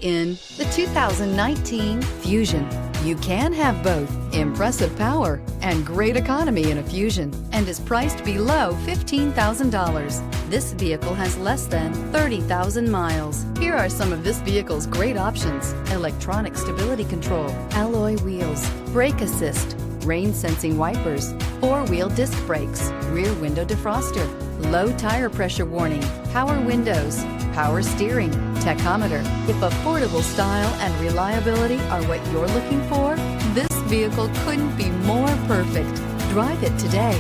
In the 2019 Fusion. You can have both impressive power and great economy in a Fusion, and is priced below $15,000. This vehicle has less than 30,000 miles. Here are some of this vehicle's great options: electronic stability control, alloy wheels, brake assist, rain sensing wipers, four-wheel disc brakes, rear window defroster, low tire pressure warning, power windows, power steering, tachometer. If affordable style and reliability are what you're looking for, this vehicle couldn't be more perfect. Drive it today.